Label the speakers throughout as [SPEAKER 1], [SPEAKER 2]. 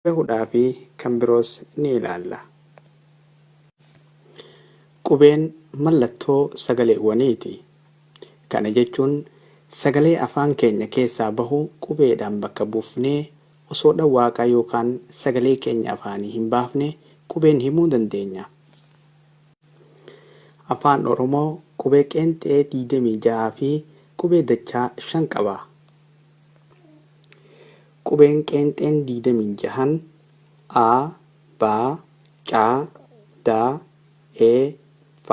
[SPEAKER 1] Hudhaa fi kan biroos ni ilaalla. Qubeen mallattoo sagaleewwaniiti. Kana jechuun sagalee afaan keenya keessaa bahu qubeedhaan bakka buufnee osoo dhawwaaqaa yookaan sagalee keenya afaanii hin baafne qubeen himuu dandeenya. Afaan Oromoo qubee qeenxee 26 fi qubee dachaa 5 qaba. Qubeen qeenxeen 26 A, B, C, D, E, F,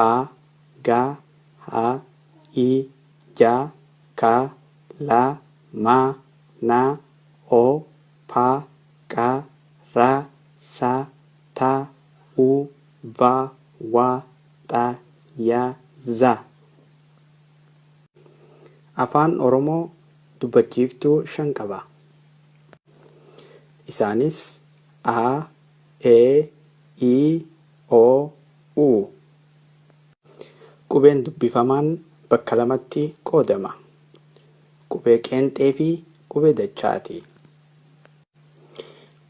[SPEAKER 1] G, H, I, J, K, L, M, N, O, P, Q, R, S, T, U, V, W, X, Y, Z. Afaan Oromoo dubbachiiftuu 5 qaba. Isaanis A, E, I, O, U. Qubeen dubbifamaan bakka lamatti qoodama. Qubee qeenxee fi qubee dachaati.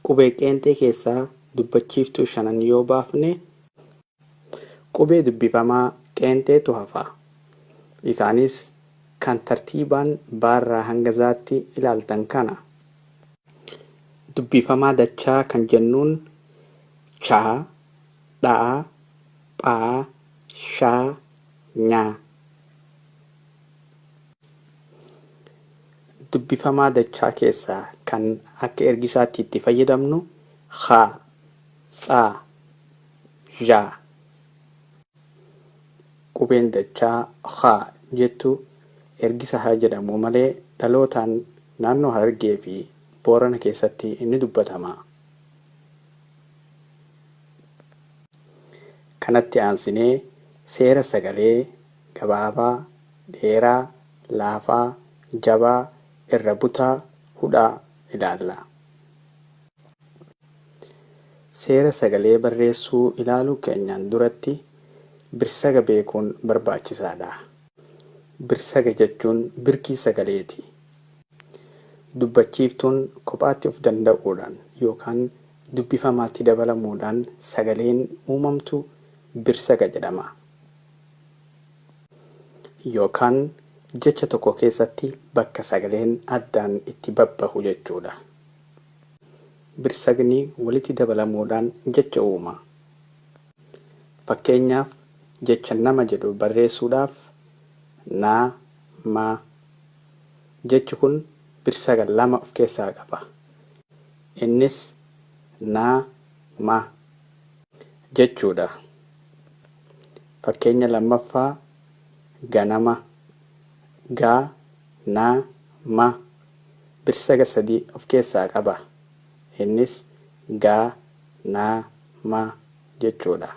[SPEAKER 1] Qubee qeenxee keessaa dubbachiiftuu 5 yoo baafne qubee dubbifamaa qeenxeetu hafa. Isaanis kan tartiibaan baarraa hanga zaatti ilaaltan kana. Dubbifamaa dachaa kan jennuun Cha, Dhaa, Phaa, Shaa, Nyaa. Dubbifamaa dachaa keessaa kan akka ergisaatti itti fayyadamnu Khaa, Tsaa, Zhaa. Qubeen dachaa Khaa jettu ergisa haa jedhamu malee dhalootaan naannoo Harargee fi Boorana keessatti inni dubbatama. Kanatti aansinee seera sagalee gabaabaa, dheeraa, laafaa, jabaa, irra butaa, hudhaa ilaalla. Seera sagalee barreessuu ilaaluu keenyaan duratti birsaga beekuun barbaachisaadha. Birsaga jechuun birkii sagaleeti. Dubbachiiftuun kophaatti of danda'uudhaan yookaan dubbifamaatti dabalamuudhaan sagaleen uumamtu birsaga jedhama. Yookaan jecha tokko keessatti bakka sagaleen addaan itti babbahu jechuudha. Birsagni walitti dabalamuudhaan jecha uuma. Fakkeenyaaf jecha nama jedhu barreessuudhaaf naa, ma. Jechi kun birsaga 2 of keessaa qaba. Innis naa, ma jechuudha. Fakkeenya lammaffaa ganama, gaa, naa, ma birsaga 3 of keessaa qaba. Innis gaa, naa, ma jechuudha.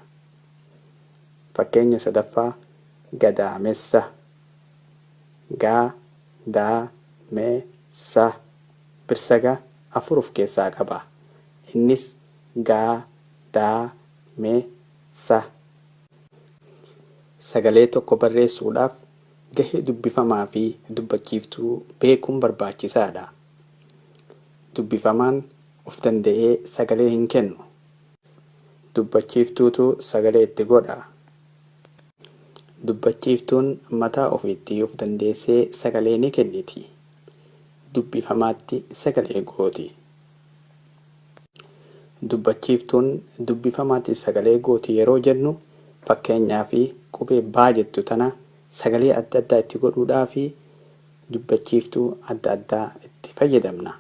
[SPEAKER 1] Fakkeenya sadaffaa gadaamessa, gaa, daa, mee, sa birsaga 4 of keessaa qaba. Innis gaa, daa, mee, sa. Sagalee tokko barreessuudhaaf gahee dubbifamaa fi dubbachiiftuu beekuun barbaachisaadha. Dubbifamaan of danda'ee sagalee hin kennu. Dubbachiiftuutu sagalee itti godha. Dubbachiiftuun mataa ofiitti of dandeessee sagalee ni kenniti. Dubbifamaatti sagalee gooti. Dubbachiiftuun dubbifamaatti sagalee gooti yeroo jennu fakkeenyaa fi qubee baa jettu tana sagalee adda addaa itti godhuudhaa fi dubbachiiftuu adda addaa itti fayyadamna.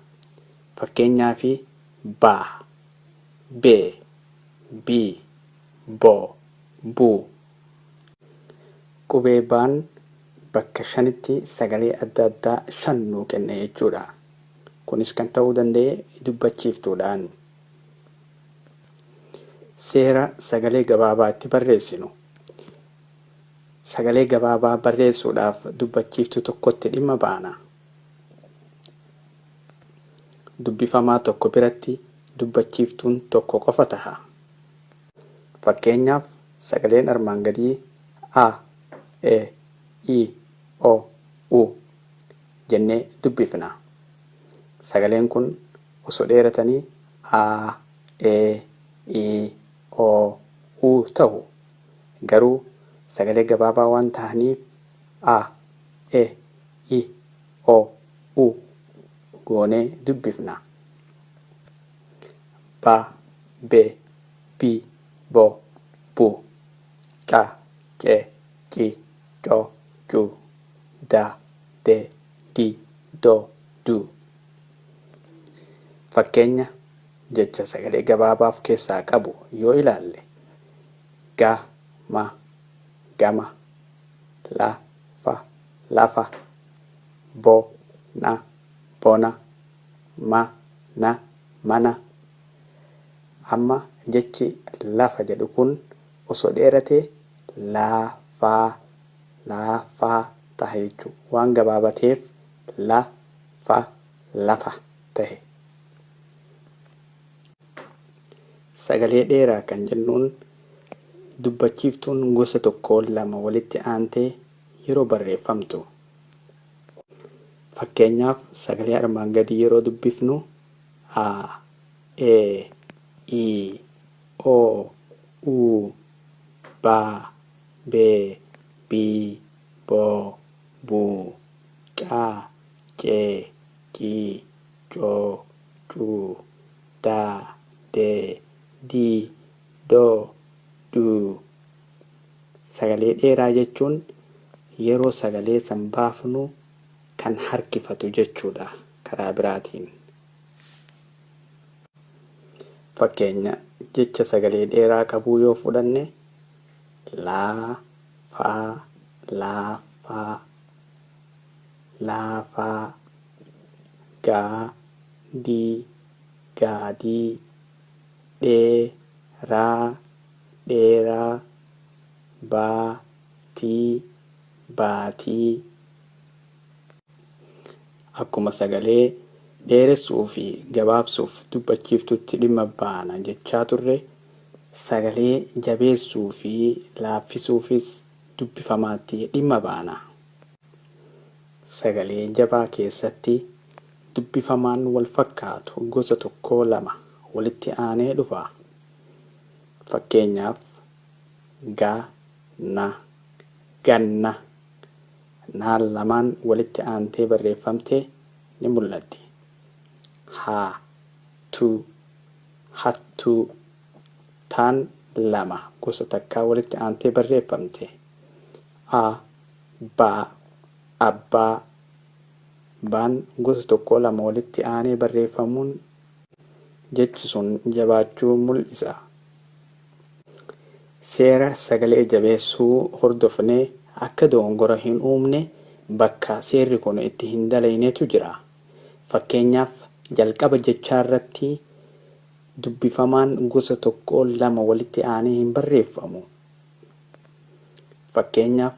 [SPEAKER 1] Fakkeenyaa fi baa, bee, bii, boo, buu. Qubee baan bakka 5tti sagalee adda addaa 5 nuu kenna jechuudha. Kunis kan ta'uu danda'e dubbachiiftuudhaan. Seera sagalee gabaabaa itti barreessinu. Sagalee gabaabaa barreessuudhaaf dubbachiiftuu tokkotti dhimma baana. Dubbifamaa tokko biratti dubbachiiftuun tokko qofa taha. Fakkeenyaaf sagaleen armaan gadii A, E, I, O, U jennee dubbifna. Sagaleen kun osoo dheeratanii a, e, i, o, u ta'u. Garuu sagalee gabaabaa waan ta'aniif a, e, i, o, u goonee dubbifna. Ba, be, bi, bo, bu, ca, ce, ci, co, cu, da, de, di, do, du. Fakkeenya jecha sagalee gabaabaa of keessaa qabu yoo ilaalle ga, ma, gama, la, fa, lafa, bo, na, bona, ma, na, mana. Amma jechi lafa jedhu kun osoo dheeratee laafaa laafaa ta'a jechuudha. Waan gabaabateef lafa ta'e. Sagalee dheeraa kan jennuun dubbachiiftuun gosa tokko lama walitti aantee yeroo barreeffamtu. Fakkeenyaaf sagalee armaan gadii yeroo dubbifnu a, e, i, o, u, ba, be, bi, bo, bu, ca, ce, ci, co, cu, da, de, di, do, du. Sagalee dheeraa jechuun yeroo sagalee san baafnu kan harkifatu jechuudha karaa biraatiin. Fakkeenya jecha sagalee dheeraa qabuu yoo fudhanne laa, faa, laafaa, laafaa, gaa, dii, gaadii, dheeraa, dheeraa, baatii, baatii. Akkuma sagalee dheeressuu fi gabaabsuuf dubbachiiftutti dhimma baana jechaa turre, sagalee jabeessuu fi laaffisuufis dubbifamaatti dhimma baana. Sagalee jabaa keessatti dubbifamaan wal fakkaatu gosa tokko lama walitti aanee dhufa. Fakkeenyaaf ga, na, ganna. Naan lamaan walitti aantee barreeffamtee ni mul'atti. Haa, tu, hattu. Taan lama gosa takkaa walitti aantee barreeffamte. A, ba, abbaa. Baan gosa tokko lama walitti aanee barreeffamuun jechi sun jabaachuu mul'isa. Seera sagalee jabeessuu hordofnee akka dogongora hin uumne bakka seerri kun itti hin dalaynetu jira. Fakkeenyaaf jalqaba jechaa irratti dubbifamaan gosa tokko lama walitti aanee hin barreeffamu. Fakkeenyaaf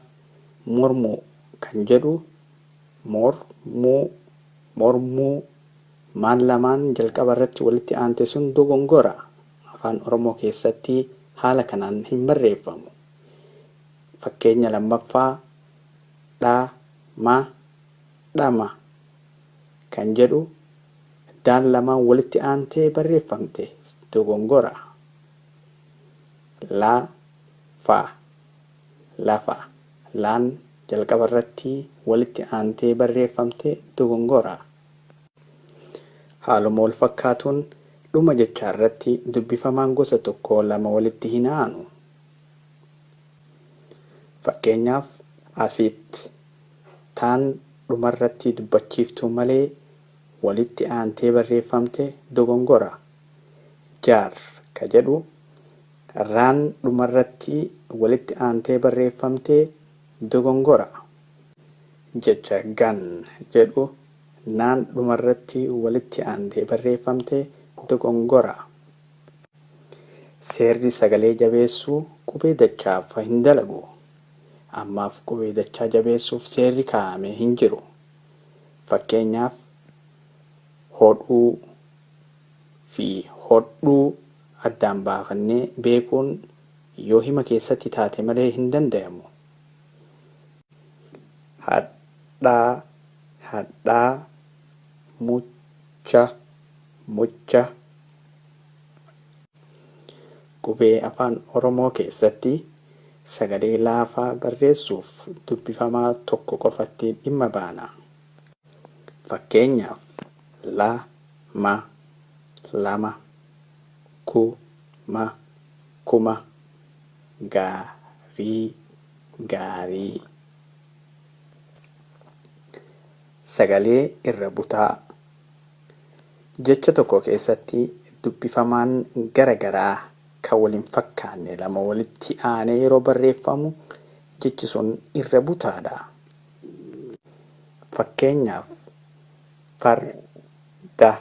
[SPEAKER 1] mormuu kan jedhu mormuu maan lamaan jalqaba irratti walitti aante sun dogongora. Afaan Oromoo keessatti haala kanaan hin barreeffamu. Fakkeenya lammaffaa dhama dhama kan jedhu daan lamaan walitti aantee barreeffamte dogongora. Lafa lafa laan jalqaba irratti walitti aantee barreeffamte dogongora. Haaluma wal fakkaatuun dhuma jechaa irratti dubbifamaan gosa tokko lama walitti hin aanu. Fakkeenyaaf asitti taan dhuma irratti dubbachiiftuu malee walitti aantee barreeffamte dogongora. Jaar ka jedhu raan dhuma irratti walitti aantee barreeffamte dogongora. Jecha gan jedhu naan dhuma irratti walitti aantee barreeffamte dogongora. Seerri sagalee jabeessuu qubee dachaaf hin dalagu. Ammaaf qubee dachaa jabeessuuf seerri kaa'amee hin jiru. Fakkeenyaaf hodhuu fi hodhuu addaan baafannee beekuun yoo hima keessatti taate malee hin danda'amu. Hadhaa, hadhaa, mucha, mucha, qubee afaan Oromoo keessatti sagalee laafaa barreessuuf dubbifamaa tokko qofatti dhimma baana. Fakkeenyaaf la, ma, lama, ku, ma, kuma, gaarii, gaarii. Sagalee irra butaa. Jecha tokko keessatti dubbifamaan gara garaa kan waliin fakkaanne lama walitti aanee yeroo barreeffamu jechi sun irra butaadha. Fakkeenyaaf farda.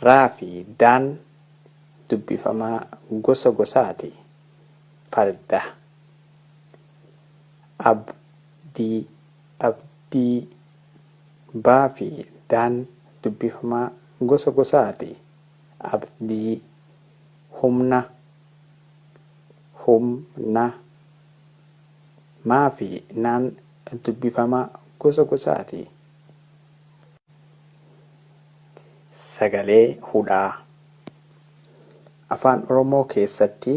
[SPEAKER 1] Raa fi daan dubbifamaa gosa gosaati. Farda. Abdii, abdii. Baa fi daan dubbifamaa gosa gosaati. Abdii. Humna, humna. Maa fi naan dubbifamaa gosa gosaati. Sagalee hudhaa. Afaan Oromoo keessatti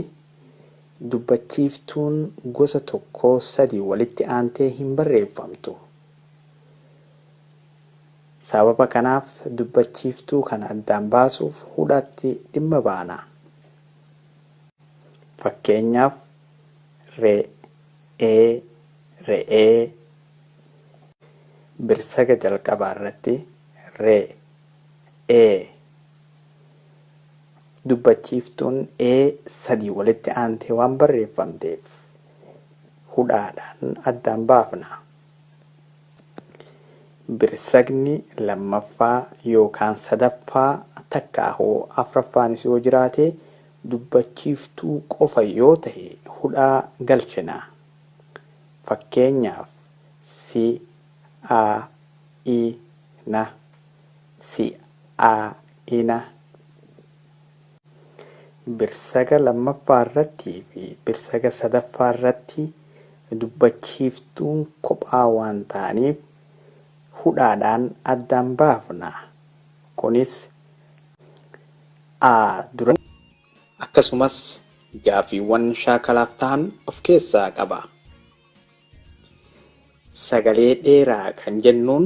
[SPEAKER 1] dubbachiiftuun gosa tokkoo sadii walitti aantee hin barreeffamtu. Sababa kanaaf dubbachiiftuu kana addaan baasuuf hudhaatti dhimma baana. Fakkeenyaaf re'ee, re'ee. Birsaga jalqabaa irratti re'ee. Dubbachiiftuun sadii walitti aantee waan barreeffamteef hudhaadhaan addaan baafna. Birsagni lammaffaa yookaan sadaffaa takkaahoo afuraffaanis yoo jiraate dubbachiiftuu qofa yoo ta'e hudhaa galchina. Fakkeenyaaf si, a, i, na. Si, a, i, na. Birsaga lammaffaa irratti fi birsaga sadaffaa irratti dubbachiiftuun kophaa waan ta'aniif hudhaadhaan addaan baafna. Kunis dura akkasumas gaafiiwwan shaakalaaf ta'an of keessaa qaba. Sagalee dheeraa kan jennuun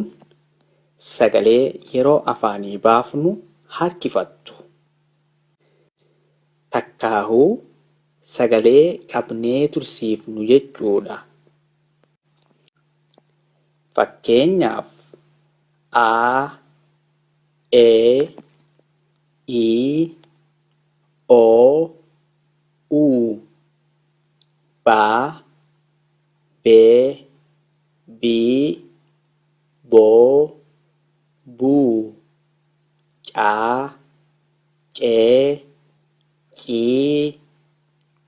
[SPEAKER 1] sagalee yeroo afaanii baafnu harkifattu. Takkaahuu sagalee qabnee tursiifnu jechuudha. Fakkeenyaaf a, e, i, o, u, ba, be, bi, bo, bu, caa, cee, cii,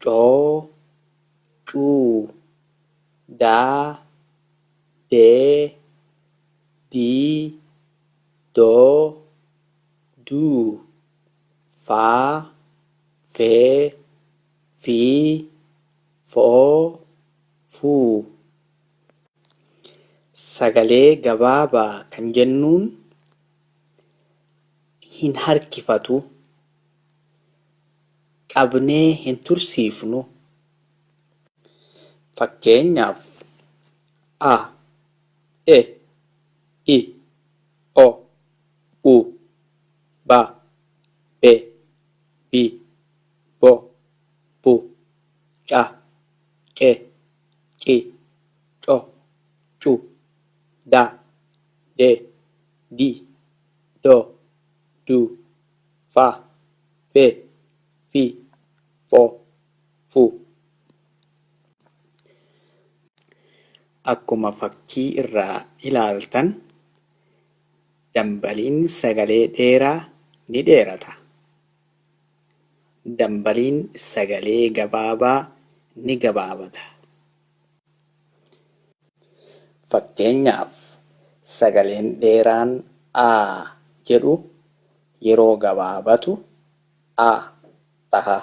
[SPEAKER 1] coo, cuu, daa, dee, dii, doo, duu, faa, fee, fii, foo, fuu. Sagalee gabaabaa kan jennuun hin harkifatu. Qabnee hin tursiifnu. Fakkeenyaaf a, e, i, o, u, ba, be, bi, bo, bu, ca, ce, ci, co, cu, da, de, di, do, du, fa, fe, fi, fo, fu. Akkuma fakkii irraa ilaaltan dambaliin sagalee dheeraa ni dheerata. Dambaliin sagalee gabaabaa ni gabaabata. Fakkeenyaaf sagaleen dheeraan a jedhu yeroo gabaabatu a taha.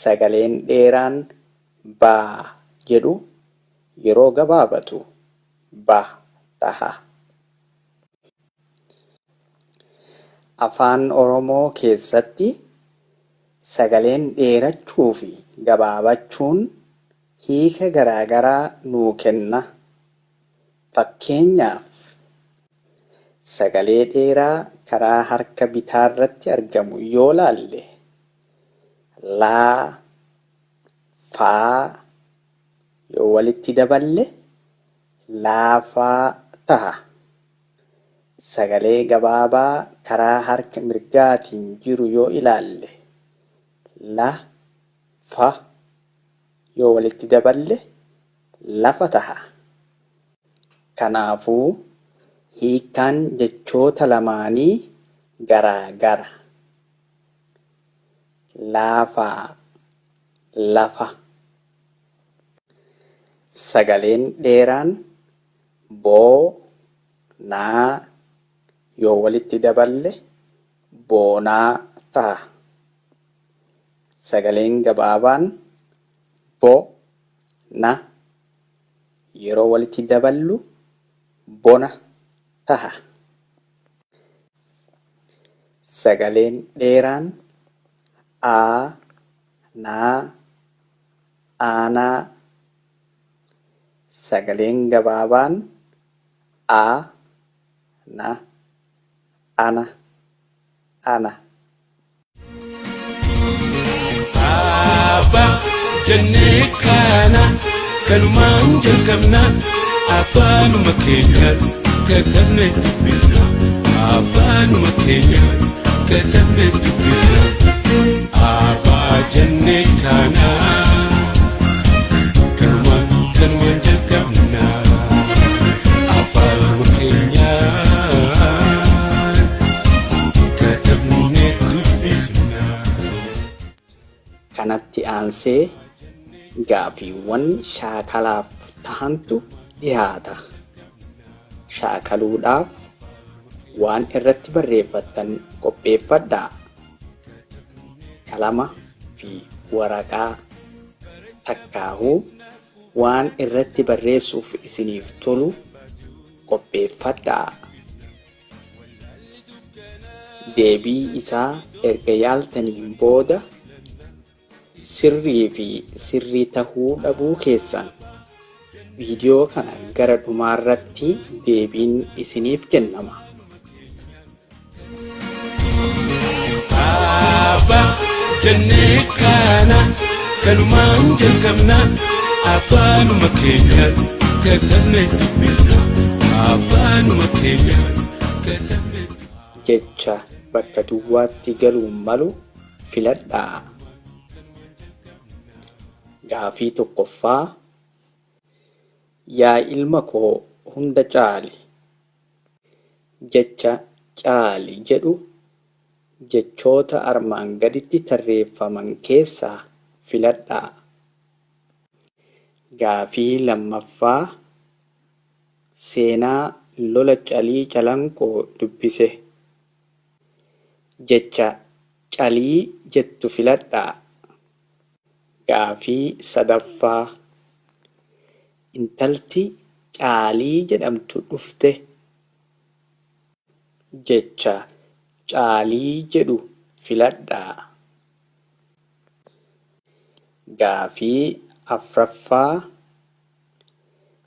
[SPEAKER 1] Sagaleen dheeraan baa jedhu yeroo gabaabatu ba taha. Afaan Oromoo keessatti sagaleen dheerachuu fi gabaabachuun hiika garaagaraa nuu kenna. Fakkeenyaaf sagalee dheeraa karaa harka bitaa irratti argamu yoo laalle laa, faa yoo walitti daballe laafaa taha. Sagalee gabaabaa karaa harka mirgaatiin jiru yoo ilaalle la, fa yoo walitti daballe lafa taha. Kanaafuu hiikkaan jechoota lamaanii garaa gara. Laafaa, lafa. Sagaleen dheeraan boo, naa yoo walitti daballe boonaa taha. Sagaleen gabaabaan bo, na yeroo walitti daballu bona taha. Sagaleen dheeraan aa, naa, aanaa. Sagaleen gabaabaan aa, na, ana, ana.
[SPEAKER 2] Abba jennee kana kanumaan jalqabna afaanuma keenyaan katabnee dubbisna. Afaanuma keenyaan katabnee dubbisna. Abba jennee kana kanumaan jalqabna afaanuma keenyaan katabnee dubbisna.
[SPEAKER 1] Kanatti aansee gaafiiwwan shaakalaaf tahantu dhiyaata. Shaakaluudhaaf waan irratti barreeffattan qopheeffadhaa. Qalama fi waraqaa takkaahuu waan irratti barreessuuf isiniif tolu qopheeffadhaa. Deebii isaa erga yaaltaniin booda sirrii fi sirrii tahuu dhabuu keessan viidiyoo kana gara dhumaarratti deebiin isiniif kennama.
[SPEAKER 2] Abba jennee kana kanumaan jalqabna afaanuma keenyaan katabnee dubbisna. Afaanuma keenyaan katabnee dubbisna.
[SPEAKER 1] Jecha bakka duwwaatti galuun malu filadhaa. Gaafii tokkoffaa. Yaa ilma koo hunda caali. Jecha caali jedhu jechoota armaan gaditti tarreeffaman keessaa filadhaa. Gaafii lammaffaa. Seenaa lola calii calanqoo dubbise. Jecha calii jettu filadhaa. Gaafii sadaffaa. Intalti caalii jedhamtu dhufte. Jecha caalii jedhu filadhaa. Gaafii afraffaa.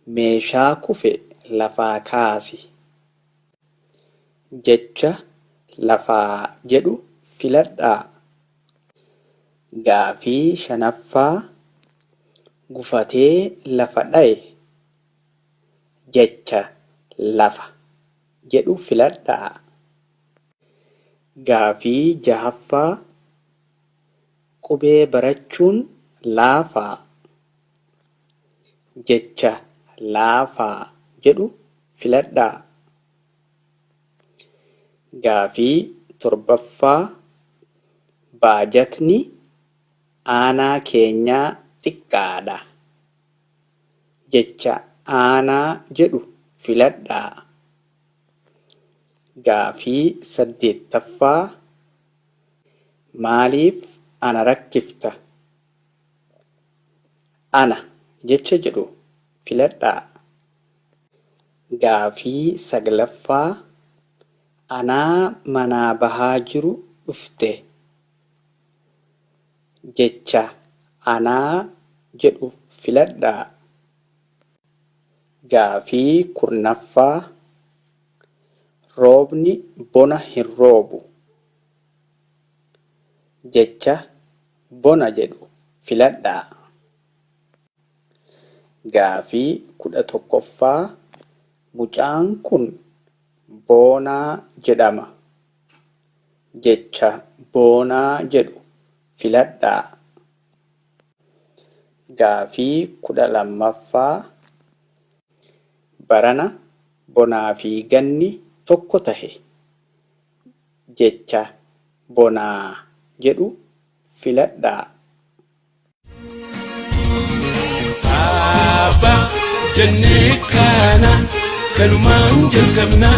[SPEAKER 1] Meeshaa kufe lafaa kaasi. Jecha lafaa jedhu filadhaa. Gaafii shanaffaa. Gufatee lafa dhaye. Jecha lafa jedhu filadhaa. Gaafii jahaffaa. Qubee barachuun laafaa. Jecha laafaa jedhu filadhaa. Gaafii torbaffaa. Baajatni aanaa keenyaa xiqqaadha. Jecha aanaa jedhu filadhaa. Gaafii saddeettaffaa. Maaliif ana rakkifta? Ana jecha jedhu filadhaa. Gaafii saglaffaa. Anaa manaa bahaa jiru dhufte. jecha anaa jedhu filadhaa. Gaafii kurnaffaa roobni bona hin roobu. Jecha bona jedhu filadhaa. Gaafii 11ffaa mucaan kun boonaa jedhama. Jecha boonaa jedhu filadhaa. Gaafii 12ffaa barana bonaa fi ganni tokko tahe. Jecha bonaa jedhu filadhaa.
[SPEAKER 2] Abbaa jennee kana kanumaan jalqabna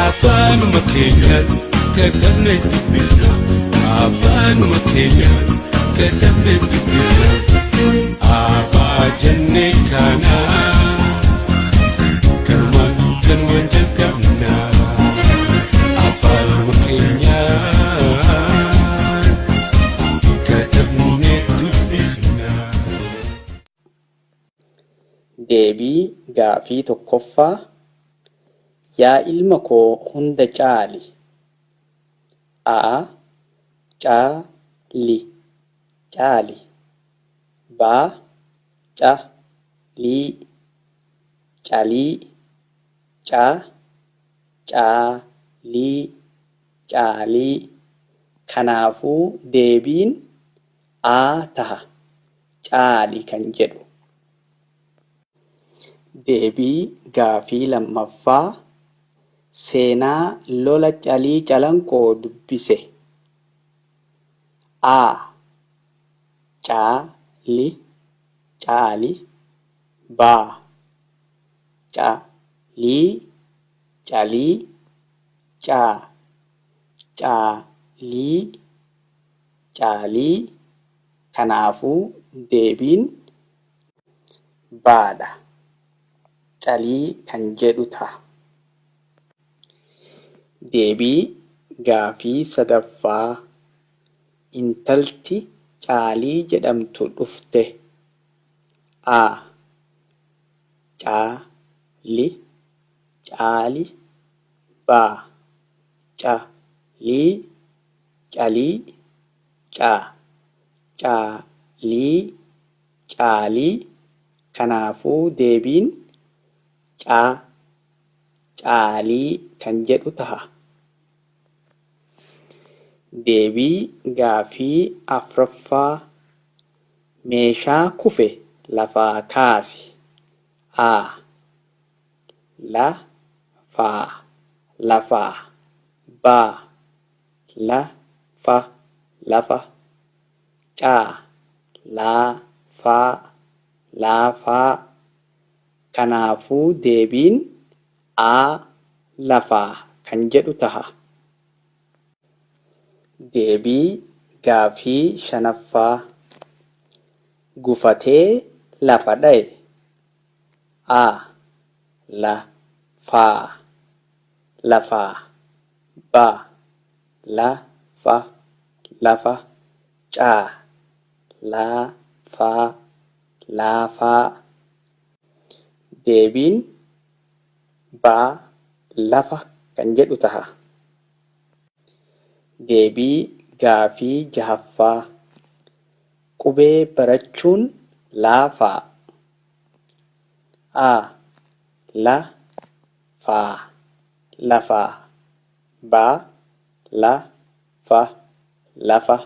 [SPEAKER 2] afaanuma keenyaan katabne dubbifna. Afaanuma keenyaan katabne dubbifna. Abbaa jennee kana kanumaan jalqabna afaanuma keenyaan katabne dubbifna.
[SPEAKER 1] Deebii gaafii tokkoffaa yaa ilma koo hunda caali. A caali caali. Ba calii calii. Ca caalii caalii. Kanaafuu deebiin A taha. Caali kan jedhu. Deebii gaafii lammaffaa seenaa lola calii calanqoo dubbise. A caali caali. Ba calii calii. Ca caalii caalii. Kanaafuu deebiin baadha. Calii kan jedhu ta'a. Deebii gaafii sadaffaa intalti caalii jedhamtu dhufte. A caali caali. Ba calii calii. Ca caalii caalii. Kanaafuu deebiin caalii kan jedhu taha. Deebii gaafii afraffaa meeshaa kufe lafaa kaasi. A lafaa lafaa. Ba lafa lafa. Ca laafaa laafaa. Kanaafuu deebiin A lafaa kan jedhu taha. Deebii gaafii shanaffaa gufatee lafa dhaye. A lafaa lafaa. Ba lafa lafa. Ca laafaa laafaa. Deebiin ba lafa kan jedhu taha. Deebii gaafii jahaffaa qubee barachuun laafaa. A lafaa lafaa. Ba lafa lafa.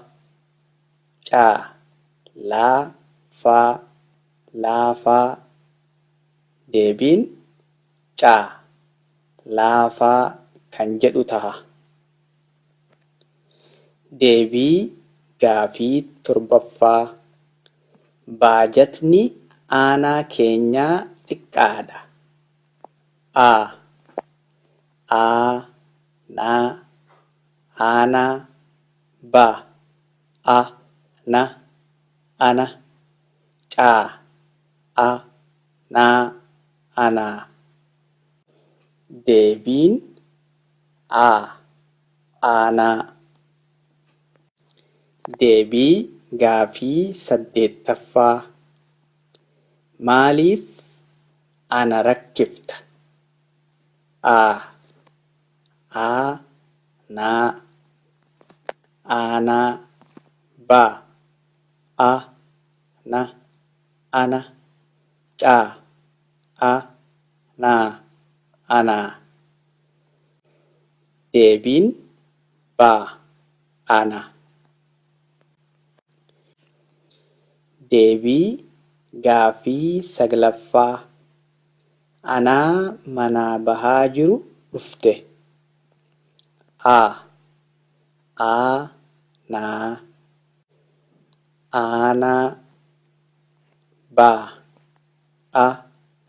[SPEAKER 1] Ca laafaa laafaa. Deebiin ca laafaa kan jedhu taha. Deebii gaafii torbaffaa baajatni aanaa keenyaa xiqqaadha. A aanaa aanaa. Ba ana ana. Ca naa anaa. Deebiin aanaa. Deebii gaafii 8ffaa maaliif ana rakkifta? Naa aanaa na ana naa anaa. Deebiin ana. Deebii gaafii 9ffaa anaa manaa bahaa jiru dhufte. Naa aanaa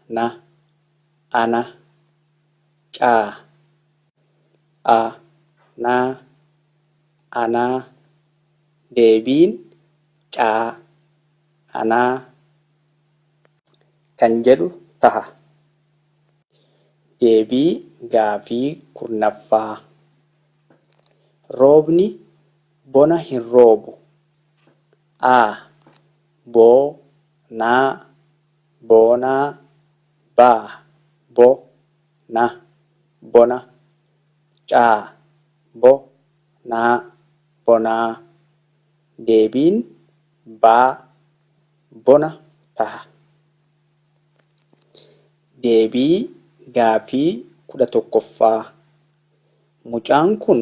[SPEAKER 1] na ana naa anaa. Deebiin anaa kan jedhu taha. Deebii gaafii 10ffaa roobni bona hin roobu. Boonaa bona bonaa. Deebiin bona taha. Deebii gaafii 11ffaa mucaan kun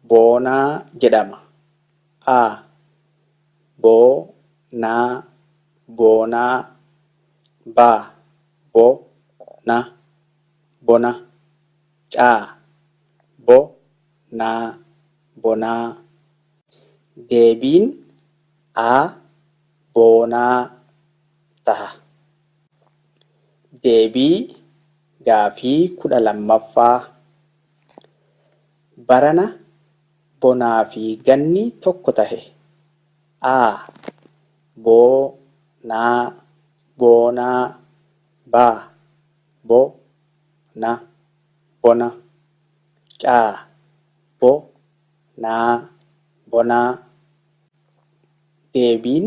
[SPEAKER 1] Boonaa jedhama. Boonaa bona bonaa. Deebiin boonaa taha. Deebii gaafii 12ffaa barana bonaa fi ganni tokko tahe. Boonaa bona bonaa. Deebiin